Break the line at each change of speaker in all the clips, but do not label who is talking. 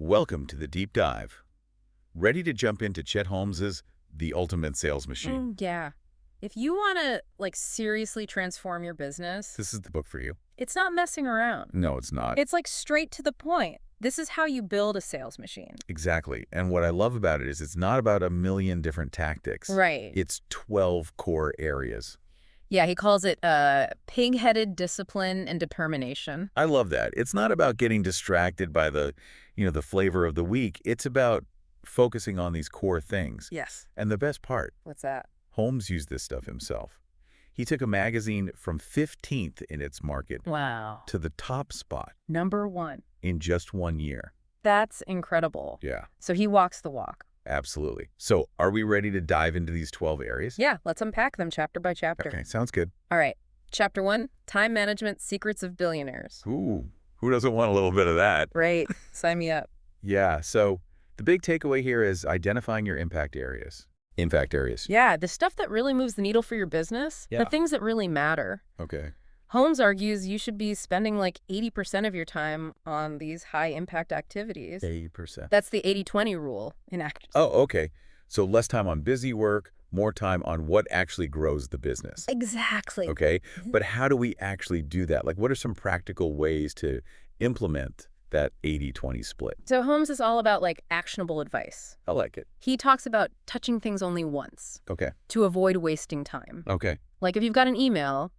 Welcome to the deep dive. Ready to jump into Chet Holmes's The Ultimate Sales Machine?
Yeah. If you want to, seriously transform your business,
This is the book for you.
it's not messing around.
No, it's not.
It's, straight to the point. This is how you build a sales machine.
Exactly. And what I love about it is it's not about a million different tactics.
Right.
It's 12 core areas.
Yeah, he calls it pig-headed discipline and determination.
I love that. It's not about getting distracted by the flavor of the week. It's about focusing on these core things.
Yes.
And the best part,
What's that?
Holmes used this stuff himself. He took a magazine from 15th in its market
Wow.
to the top spot
#1.
in just 1 year.
That's incredible.
Yeah,
So he walks the walk.
absolutely. So are we ready to dive into these 12 areas?
Yeah, let's unpack them chapter by chapter.
Okay, sounds good.
All right. Chapter 1, Time Management Secrets of Billionaires.
Ooh, who doesn't want a little bit of that?
Right. Sign me up.
Yeah, so the big takeaway here is identifying your impact areas.
Yeah, the stuff that really moves the needle for your business,
Yeah.
the things that really matter.
Okay.
Holmes argues you should be spending 80% of your time on these high-impact activities.
80%.
That's the 80-20 rule in action.
Oh, okay. So less time on busy work, more time on what actually grows the business.
Exactly.
Okay. But how do we actually do that? What are some practical ways to implement that 80-20 split?
So Holmes is all about actionable advice.
I like it.
He talks about touching things only once
Okay.
to avoid wasting time.
Okay.
If you've got an email,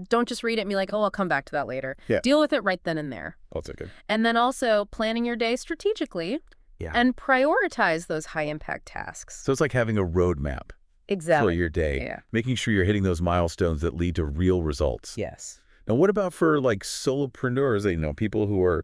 don't just read it and be like, oh, I'll come back to that later.
Yeah.
Deal with it right then and there.
That's okay.
And then also planning your day strategically.
Yeah.
And prioritize those high-impact tasks.
So it's like having a roadmap
Exactly.
for your day,
Yeah.
making sure you're hitting those milestones that lead to real results.
Yes.
Now, what about for solopreneurs, people who are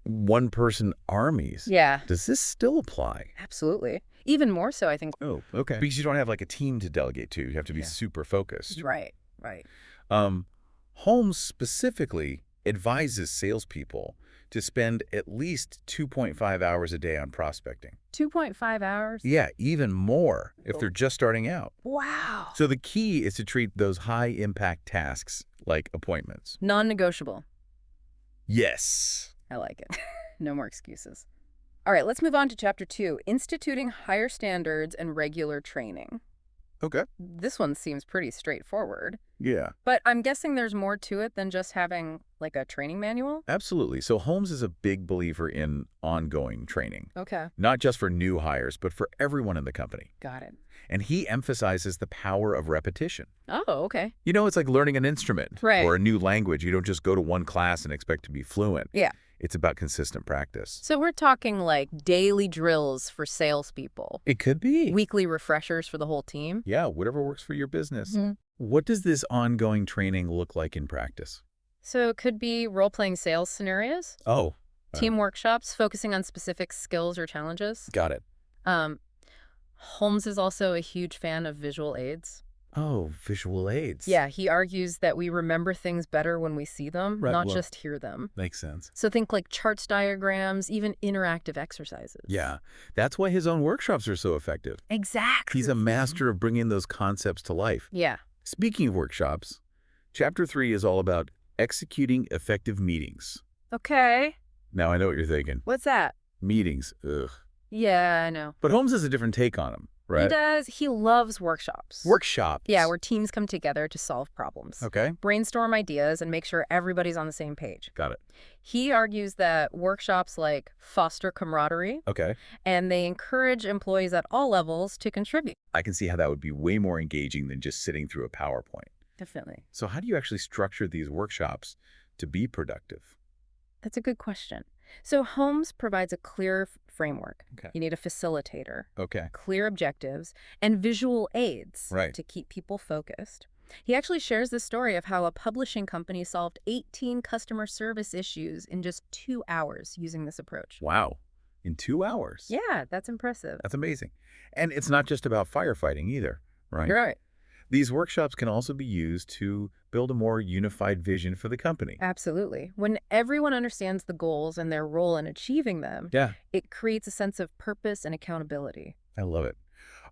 one-person armies?
Yeah,
Does this still apply?
absolutely. Even more so, I think.
Oh, okay. Because you don't have a team to delegate to. You have to be
Yeah.
super focused.
Right, right.
Holmes specifically advises salespeople to spend at least 2.5 hours a day on prospecting.
2.5 hours?
Yeah, even more if they're just starting out.
Wow.
So the key is to treat those high-impact tasks like appointments.
Non-negotiable.
Yes.
I like it. No more excuses. All right, let's move on to Chapter 2, Instituting Higher Standards and Regular Training.
Okay.
This one seems pretty straightforward,
Yeah,
but I'm guessing there's more to it than just having, a training manual?
absolutely. So Holmes is a big believer in ongoing training,
Okay,
not just for new hires, but for everyone in the company.
got it.
And he emphasizes the power of repetition.
Oh, okay.
It's like learning an instrument
Right.
or a new language. You don't just go to one class and expect to be fluent.
Yeah.
It's about consistent practice.
So we're talking daily drills for salespeople,
It could be.
weekly refreshers for the whole team.
Yeah, whatever works for your business.
Mhm.
What does this ongoing training look like in practice?
So it could be role-playing sales scenarios,
Oh,
team workshops focusing on specific skills or challenges.
got it.
Holmes is also a huge fan of visual aids.
Oh, visual aids.
Yeah, he argues that we remember things better when we see them,
Right,
not
well-
just hear them.
Makes sense.
So think charts, diagrams, even interactive exercises.
Yeah, that's why his own workshops are so effective.
Exactly.
He's a master of bringing those concepts to life.
Yeah.
Speaking of workshops, Chapter 3 is all about executing effective meetings.
Okay.
Now, I know what you're thinking.
What's that?
Meetings, ugh.
Yeah, I know.
But Holmes has a different take on them, right?
He does. He loves workshops.
Workshops.
Yeah, where teams come together to solve problems,
Okay,
brainstorm ideas, and make sure everybody's on the same page.
got it.
He argues that workshops foster camaraderie,
Okay.
and they encourage employees at all levels to contribute.
I can see how that would be way more engaging than just sitting through a PowerPoint.
Definitely.
So how do you actually structure these workshops to be productive?
That's a good question. So Holmes provides a clear framework.
Okay.
You need a facilitator,
Okay.
clear objectives, and visual aids
Right.
to keep people focused. He actually shares the story of how a publishing company solved 18 customer service issues in just 2 hours using this approach.
Wow. In 2 hours?
Yeah, that's impressive.
That's amazing. And it's not just about firefighting either, right?
You're right.
These workshops can also be used to build a more unified vision for the company.
Absolutely. When everyone understands the goals and their role in achieving them,
Yeah,
it creates a sense of purpose and accountability.
I love it.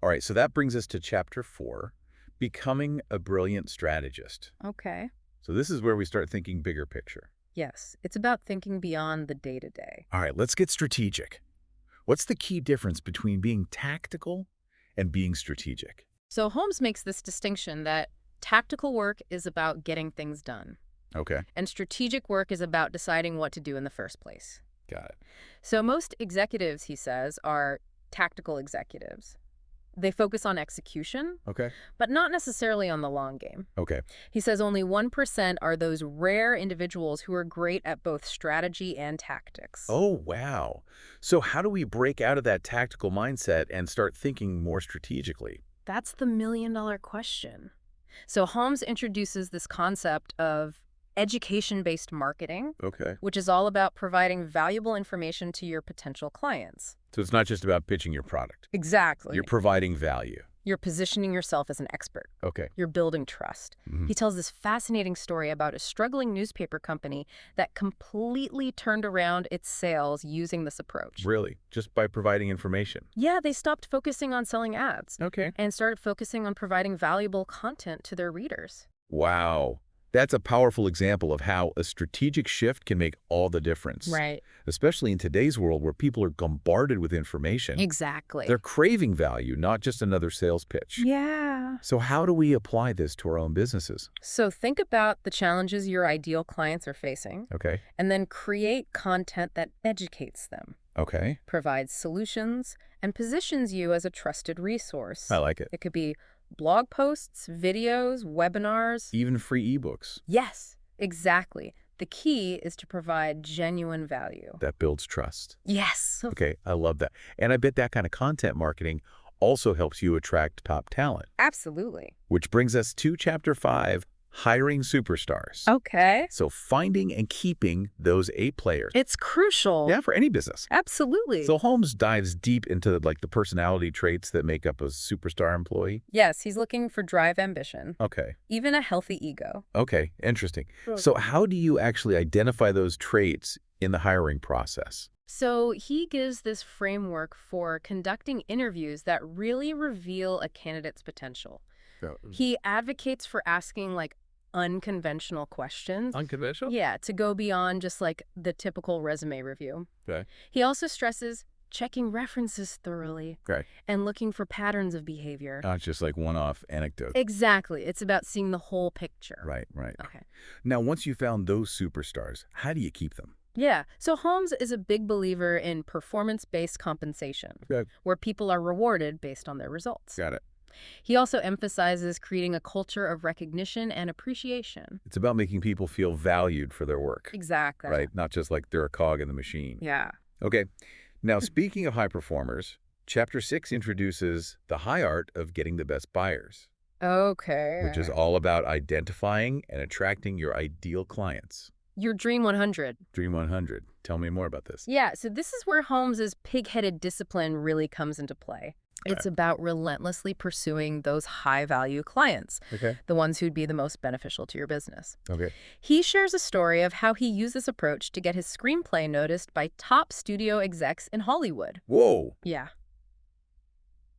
All right, so that brings us to Chapter 4, Becoming a Brilliant Strategist.
Okay.
So this is where we start thinking bigger picture.
Yes, it's about thinking beyond the day-to-day.
All right, let's get strategic. What's the key difference between being tactical and being strategic?
So Holmes makes this distinction that tactical work is about getting things done,
Okay,
and strategic work is about deciding what to do in the first place.
got it.
So most executives, he says, are tactical executives. They focus on execution,
Okay,
but not necessarily on the long game.
okay.
He says only 1% are those rare individuals who are great at both strategy and tactics.
Oh, wow. So how do we break out of that tactical mindset and start thinking more strategically?
That's the million-dollar question. So Holmes introduces this concept of education-based marketing,
Okay.
which is all about providing valuable information to your potential clients.
So it's not just about pitching your product.
Exactly.
You're providing value.
You're positioning yourself as an expert.
Okay.
You're building trust.
Mhm.
He tells this fascinating story about a struggling newspaper company that completely turned around its sales using this approach.
Really? Just by providing information?
Yeah, they stopped focusing on selling ads
Okay.
and started focusing on providing valuable content to their readers.
Wow. That's a powerful example of how a strategic shift can make all the difference.
Right.
Especially in today's world where people are bombarded with information.
Exactly.
They're craving value, not just another sales pitch.
Yeah.
So how do we apply this to our own businesses?
So think about the challenges your ideal clients are facing,
Okay.
and then create content that educates them,
Okay.
provides solutions, and positions you as a trusted resource.
I like it.
It could be blog posts, videos, webinars.
Even free ebooks.
Yes, exactly. The key is to provide genuine value.
That builds trust.
Yes.
Okay, I love that. And I bet that kind of content marketing also helps you attract top talent.
Absolutely.
Which brings us to Chapter 5, Hiring Superstars.
Okay.
So finding and keeping those A players.
It's crucial.
Yeah, for any business.
Absolutely.
So Holmes dives deep into like the personality traits that make up a superstar employee.
Yes, he's looking for drive, ambition,
Okay.
even a healthy ego.
Okay, interesting. So how do you actually identify those traits in the hiring process?
So he gives this framework for conducting interviews that really reveal a candidate's potential. He advocates for asking unconventional questions.
Unconventional?
Yeah, to go beyond just the typical resume review.
Okay.
He also stresses checking references thoroughly
Okay.
and looking for patterns of behavior.
Not just like one-off anecdote.
Exactly. It's about seeing the whole picture.
Right, right.
Okay.
Now, once you found those superstars, how do you keep them?
Yeah. So Holmes is a big believer in performance-based compensation,
Okay.
where people are rewarded based on their results.
Got it.
He also emphasizes creating a culture of recognition and appreciation.
It's about making people feel valued for their work.
Exactly.
Right? Not just like they're a cog in the machine.
Yeah.
Okay. Now, speaking of high performers, Chapter 6 introduces the high art of getting the best buyers,
Okay.
which is all about identifying and attracting your ideal clients.
Your Dream 100.
Dream 100. Tell me more about this.
Yeah, so this is where Holmes's pig-headed discipline really comes into play. It's about relentlessly pursuing those high-value clients,
Okay.
the ones who'd be the most beneficial to your business.
Okay.
He shares a story of how he used this approach to get his screenplay noticed by top studio execs in Hollywood.
Whoa.
Yeah,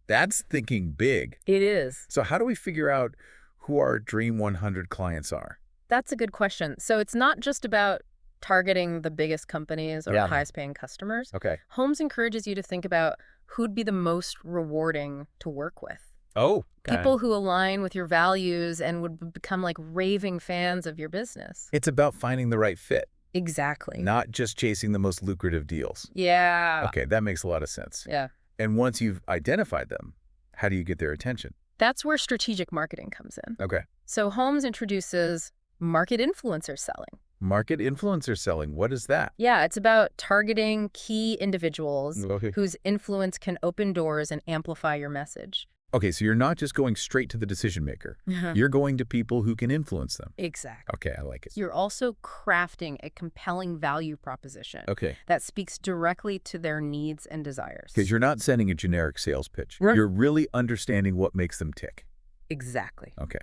That's thinking big.
it is.
So how do we figure out who our Dream 100 clients are?
That's a good question. So it's not just about targeting the biggest companies or
Yeah.
highest-paying customers.
Okay.
Holmes encourages you to think about who'd be the most rewarding to work with.
Oh.
People who align with your values and would become raving fans of your business.
It's about finding the right fit,
Exactly.
not just chasing the most lucrative deals.
Yeah.
Okay, that makes a lot of sense.
Yeah.
And once you've identified them, how do you get their attention?
That's where strategic marketing comes in.
Okay.
So Holmes introduces market influencer selling.
Market influencer selling, what is that?
Yeah, it's about targeting key individuals
Okay.
whose influence can open doors and amplify your message.
Okay, so you're not just going straight to the decision maker. You're going to people who can influence them.
Exactly.
Okay, I like it.
You're also crafting a compelling value proposition
Okay,
that speaks directly to their needs and desires.
because you're not sending a generic sales pitch.
Right.
You're really understanding what makes them tick.
Exactly.
Okay.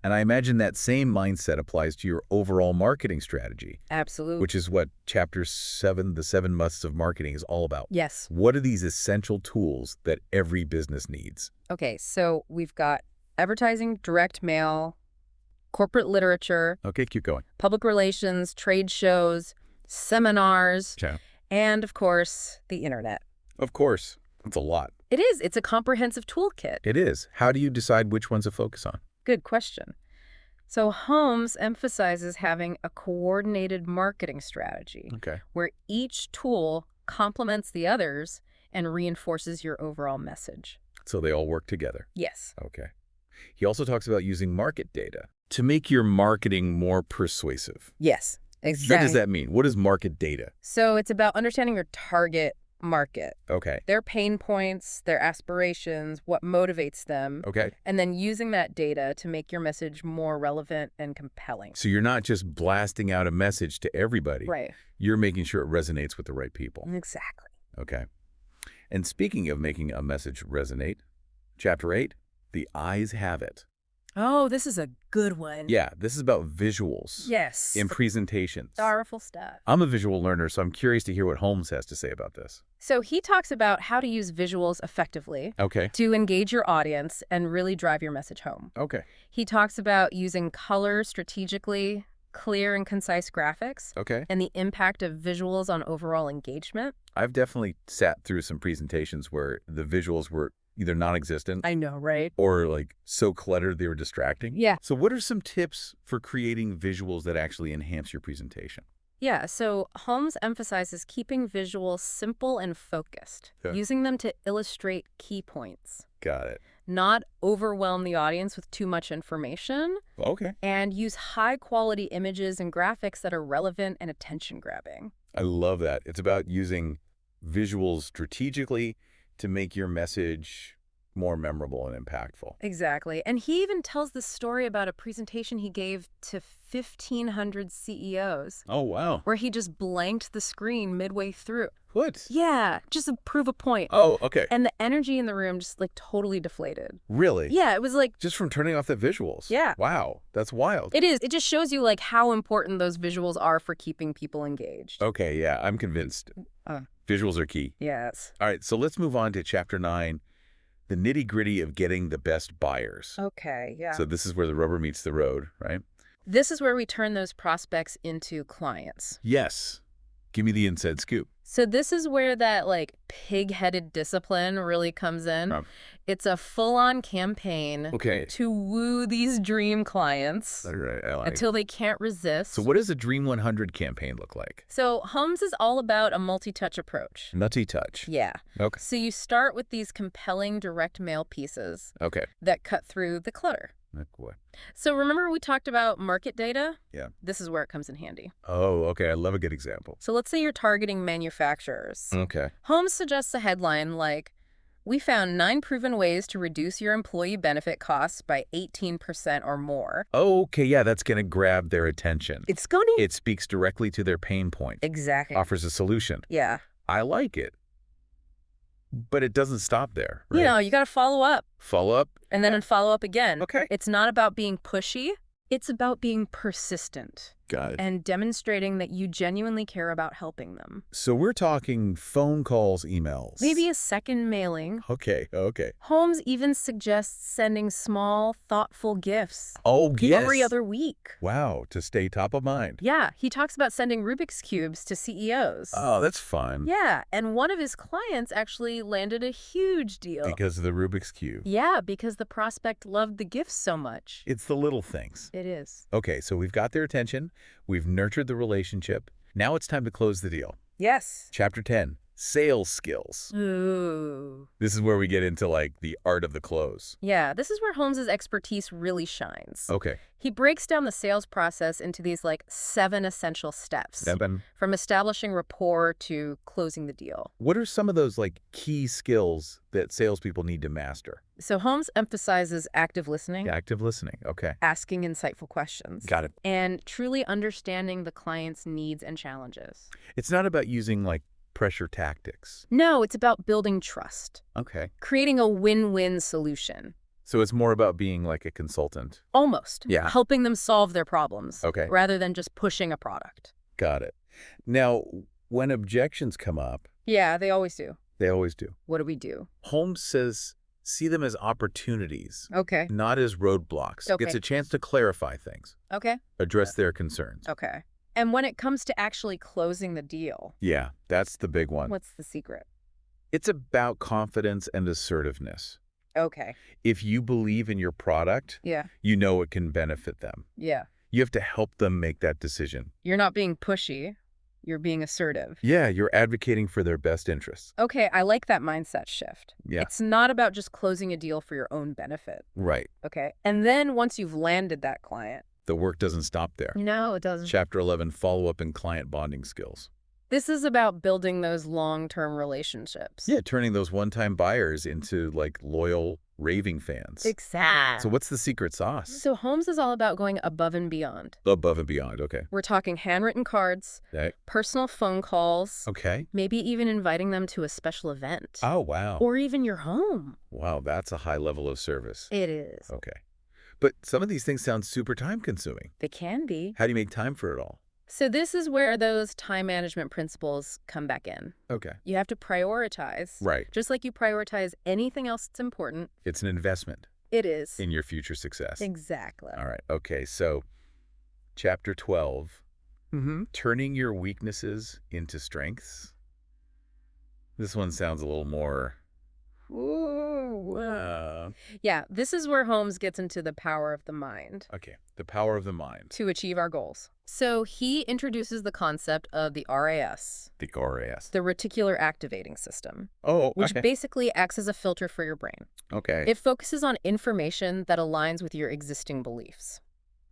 And I imagine that same mindset applies to your overall marketing strategy,
Absolutely.
which is what Chapter 7, the 7 musts of marketing, is all about.
Yes.
What are these essential tools that every business needs?
Okay, so we've got advertising, direct mail, corporate literature,
Okay, keep going.
public relations, trade shows, seminars,
Okay.
and, of course, the internet.
Of course. That's a lot.
It is. It's a comprehensive toolkit.
It is. How do you decide which ones to focus on?
Good question. So Holmes emphasizes having a coordinated marketing strategy
Okay.
where each tool complements the others and reinforces your overall message.
So they all work together.
Yes.
Okay. He also talks about using market data to make your marketing more persuasive.
Yes,
What
exactly.
does that mean? What is market data?
So it's about understanding your target market,
Okay.
their pain points, their aspirations, what motivates them,
Okay.
and then using that data to make your message more relevant and compelling.
So you're not just blasting out a message to everybody.
Right.
You're making sure it resonates with the right people.
Exactly.
Okay. And speaking of making a message resonate, Chapter 8, the eyes have it.
Oh, this is a good one.
Yeah, this is about visuals
Yes.
in presentations.
Powerful stuff.
I'm a visual learner, so I'm curious to hear what Holmes has to say about this.
So he talks about how to use visuals effectively
Okay.
to engage your audience and really drive your message home.
Okay.
He talks about using color strategically, clear and concise graphics,
Okay.
and the impact of visuals on overall engagement.
I've definitely sat through some presentations where the visuals were either non-existent
I know, right?
or like so cluttered they were distracting.
Yeah.
So what are some tips for creating visuals that actually enhance your presentation?
Yeah, so Holmes emphasizes keeping visuals simple and focused,
Yeah.
using them to illustrate key points,
Got it.
not overwhelm the audience with too much information,
Okay.
and use high-quality images and graphics that are relevant and attention-grabbing.
I love that. It's about using visuals strategically to make your message more memorable and impactful.
Exactly. And he even tells this story about a presentation he gave to 1,500 CEOs,
Oh, wow.
where he just blanked the screen midway through.
What?
Yeah, just to prove a point.
Oh, okay.
And the energy in the room just like totally deflated.
Really?
Yeah, it was like,
Just from turning off the visuals?
Yeah.
Wow. That's wild.
it is. It just shows you like how important those visuals are for keeping people engaged.
Okay, yeah, I'm convinced. Visuals are key.
Yes.
All right, so let's move on to Chapter 9, the nitty-gritty of getting the best buyers.
Okay, yeah.
So this is where the rubber meets the road, right?
This is where we turn those prospects into clients.
Yes. Give me the inside scoop.
So this is where that like pig-headed discipline really comes in. It's a full-on campaign
Okay.
to woo these dream clients
All right, I like.
until they can't resist.
So what does a Dream 100 campaign look like?
So Holmes is all about a multi-touch approach.
Nutty touch.
Yeah.
Okay.
So you start with these compelling direct mail pieces
Okay.
that cut through the clutter.
What?
So remember we talked about market data?
Yeah.
This is where it comes in handy.
Oh, okay. I love a good example.
So let's say you're targeting manufacturers.
Okay.
Holmes suggests a headline like, "We found 9 proven ways to reduce your employee benefit costs by 18% or more."
Okay, yeah, that's going to grab their attention.
It's going to...
It speaks directly to their pain point.
Exactly.
Offers a solution.
Yeah.
I like it. But it doesn't stop there, right?
You know, you got to follow up
Follow up?
and then follow up again.
Okay.
It's not about being pushy. It's about being persistent
Got it.
and demonstrating that you genuinely care about helping them.
So we're talking phone calls, emails.
Maybe a second mailing.
Okay, okay.
Holmes even suggests sending small, thoughtful gifts
Oh, yes.
every other week.
Wow, to stay top of mind.
Yeah, he talks about sending Rubik's Cubes to CEOs.
Oh, that's fun.
Yeah, and one of his clients actually landed a huge deal.
Because of the Rubik's Cube.
Yeah, because the prospect loved the gifts so much.
It's the little things.
It is.
Okay, so we've got their attention. We've nurtured the relationship. Now it's time to close the deal.
Yes.
Chapter 10, sales skills.
Ooh.
This is where we get into like the art of the close.
Yeah, this is where Holmes's expertise really shines.
Okay.
He breaks down the sales process into these like 7 essential steps, from establishing rapport to closing the deal.
What are some of those like key skills that salespeople need to master?
So Holmes emphasizes active listening,
Active listening. Okay.
asking insightful questions,
Got it.
and truly understanding the client's needs and challenges.
It's not about using like pressure tactics.
No, it's about building trust,
Okay.
creating a win-win solution.
So it's more about being like a consultant.
Almost.
Yeah.
Helping them solve their problems.
Okay.
Rather than just pushing a product.
Got it. Now, when objections come up,
Yeah, they always do.
they always do.
What do we do?
Holmes says See them as opportunities,
Okay.
not as roadblocks.
Okay.
Gets a chance to clarify things,
Okay.
address their concerns.
Okay. And when it comes to actually closing the deal,
Yeah, that's the big one.
what's the secret?
It's about confidence and assertiveness.
Okay.
If you believe in your product,
Yeah.
you know it can benefit them.
Yeah.
You have to help them make that decision.
You're not being pushy. You're being assertive.
Yeah, you're advocating for their best interests.
Okay, I like that mindset shift.
Yeah.
It's not about just closing a deal for your own benefit.
Right.
Okay. And then once you've landed that client.
The work doesn't stop there.
No, it doesn't.
Chapter 11, follow-up and client bonding skills.
This is about building those long-term relationships.
Yeah, turning those one-time buyers into, like, loyal, raving fans.
Exactly.
So what's the secret sauce?
So Holmes is all about going above and beyond.
Above and beyond, okay.
We're talking handwritten cards,
Okay.
personal phone calls,
Okay.
maybe even inviting them to a special event.
Oh, wow.
Or even your home.
Wow, that's a high level of service.
It is.
Okay. But some of these things sound super time-consuming.
They can be.
How do you make time for it all?
So this is where those time management principles come back in.
Okay.
You have to prioritize.
Right.
Just like you prioritize anything else that's important.
It's an investment
It is.
in your future success.
Exactly.
All right. Okay. So, chapter 12, turning your weaknesses into strengths. This one sounds a little more...
Ooh. Yeah, this is where Holmes gets into the power of the mind
Okay. The power of the mind.
to achieve our goals. So he introduces the concept of the RAS,
The RAS.
the reticular activating system,
Oh,
which
okay.
basically acts as a filter for your brain.
Okay.
It focuses on information that aligns with your existing beliefs.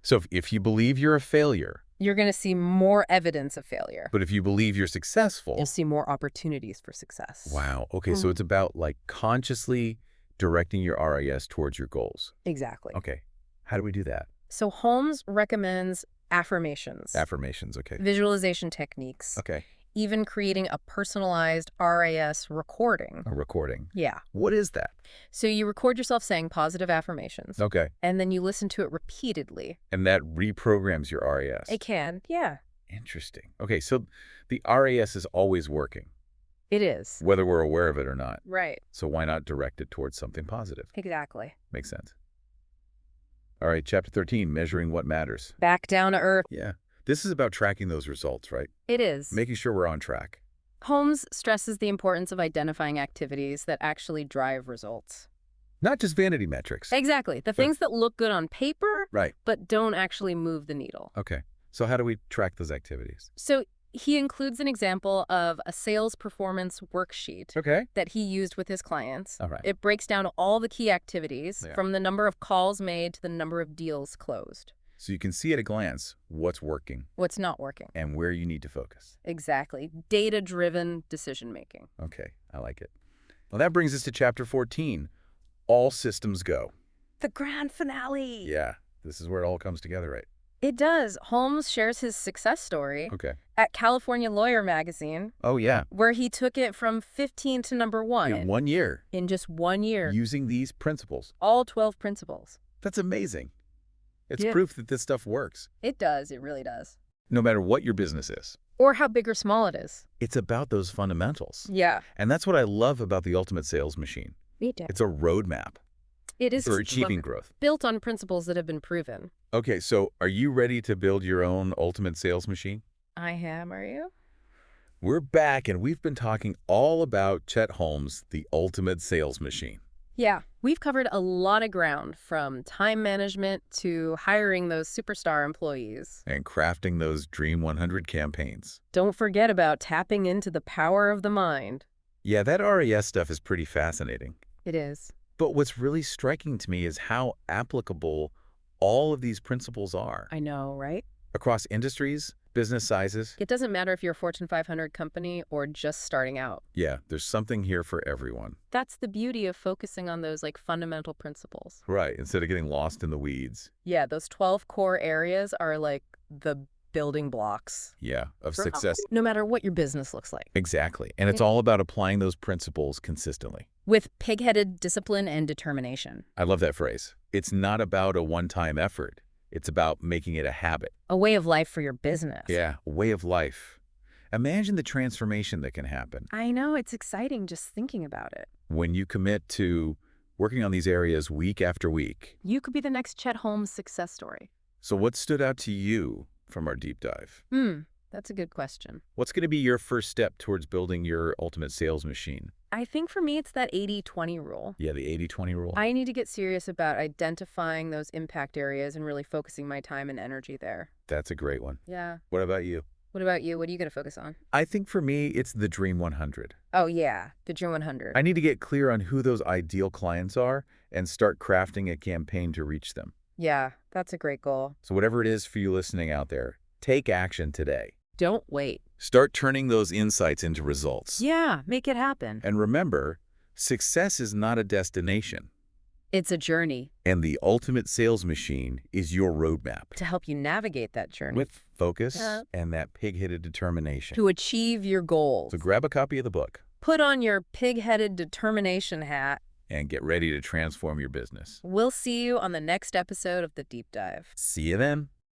So if you believe you're a failure,
You're going to see more evidence of failure.
but if you believe you're successful...
You'll see more opportunities for success.
Wow. Okay. So it's about, like, consciously directing your RAS towards your goals.
Exactly.
Okay. How do we do that?
So Holmes recommends affirmations,
Affirmations. Okay.
visualization techniques,
Okay.
even creating a personalized RAS recording.
A recording.
Yeah.
What is that?
So you record yourself saying positive affirmations,
Okay.
and then you listen to it repeatedly.
And that reprograms your RAS.
It can. Yeah,
Interesting. Okay. So the RAS is always working,
it is.
whether we're aware of it or not.
Right.
So why not direct it towards something positive?
Exactly.
Makes sense. All right. Chapter 13, measuring what matters.
Back down to earth.
Yeah. This is about tracking those results, right?
It is.
Making sure we're on track.
Holmes stresses the importance of identifying activities that actually drive results.
Not just vanity metrics.
Exactly. The things that look good on paper,
Right.
but don't actually move the needle.
Okay. So how do we track those activities?
So he includes an example of a sales performance worksheet
Okay.
that he used with his clients.
All right.
It breaks down all the key activities
Yeah.
from the number of calls made to the number of deals closed.
So you can see at a glance what's working
What's not working.
and where you need to focus.
Exactly. Data-driven decision-making.
Okay. I like it. Well, that brings us to chapter 14, all systems go.
The grand finale.
Yeah. This is where it all comes together, right?
It does. Holmes shares his success story
Okay.
at California Lawyer magazine,
Oh, yeah.
where he took it from 15 to number 1
In 1 year,
in just 1 year.
using these principles.
All 12 principles.
That's amazing. It's
Yeah.
proof that this stuff works.
It does. It really does.
No matter what your business is,
Or how big or small it is.
it's about those fundamentals.
Yeah.
And that's what I love about the Ultimate Sales Machine.
Me too.
It's a roadmap
It is
for achieving growth.
built on principles that have been proven.
Okay, so are you ready to build your own Ultimate Sales Machine?
I am, are you?
We're back, and we've been talking all about Chet Holmes, the Ultimate Sales Machine.
Yeah. We've covered a lot of ground, from time management to hiring those superstar employees.
And crafting those Dream 100 campaigns.
Don't forget about tapping into the power of the mind.
Yeah, that RAS stuff is pretty fascinating.
It is.
But what's really striking to me is how applicable all of these principles are.
I know, right?
Across industries, business sizes.
It doesn't matter if you're a Fortune 500 company or just starting out.
Yeah, there's something here for everyone.
That's the beauty of focusing on those fundamental principles.
Right, instead of getting lost in the weeds.
Yeah, those 12 core areas are like the building blocks.
Yeah, of success.
No matter what your business looks like.
Exactly. And it's all about applying those principles consistently.
With pig-headed discipline and determination.
I love that phrase. It's not about a one-time effort. It's about making it a habit.
A way of life for your business.
Yeah, a way of life. Imagine the transformation that can happen
I know, it's exciting just thinking about it.
when you commit to working on these areas week after week.
You could be the next Chet Holmes success story.
So what stood out to you from our deep dive?
That's a good question.
What's going to be your first step towards building your ultimate sales machine?
I think for me, it's that 80-20 rule.
Yeah, the 80-20 rule.
I need to get serious about identifying those impact areas and really focusing my time and energy there.
That's a great one.
Yeah.
What about you?
What about you? What are you going to focus on?
I think for me, it's the Dream 100.
Oh, yeah. The Dream 100.
I need to get clear on who those ideal clients are and start crafting a campaign to reach them.
Yeah, that's a great goal.
So whatever it is for you listening out there, take action today.
Don't wait.
Start turning those insights into results.
Yeah, make it happen.
And remember, success is not a destination.
It's a journey.
And the ultimate sales machine is your roadmap.
To help you navigate that journey.
With focus and that pig-headed determination.
To achieve your goals.
So grab a copy of the book.
Put on your pig-headed determination hat.
And get ready to transform your business.
We'll see you on the next episode of The Deep Dive.
See you then.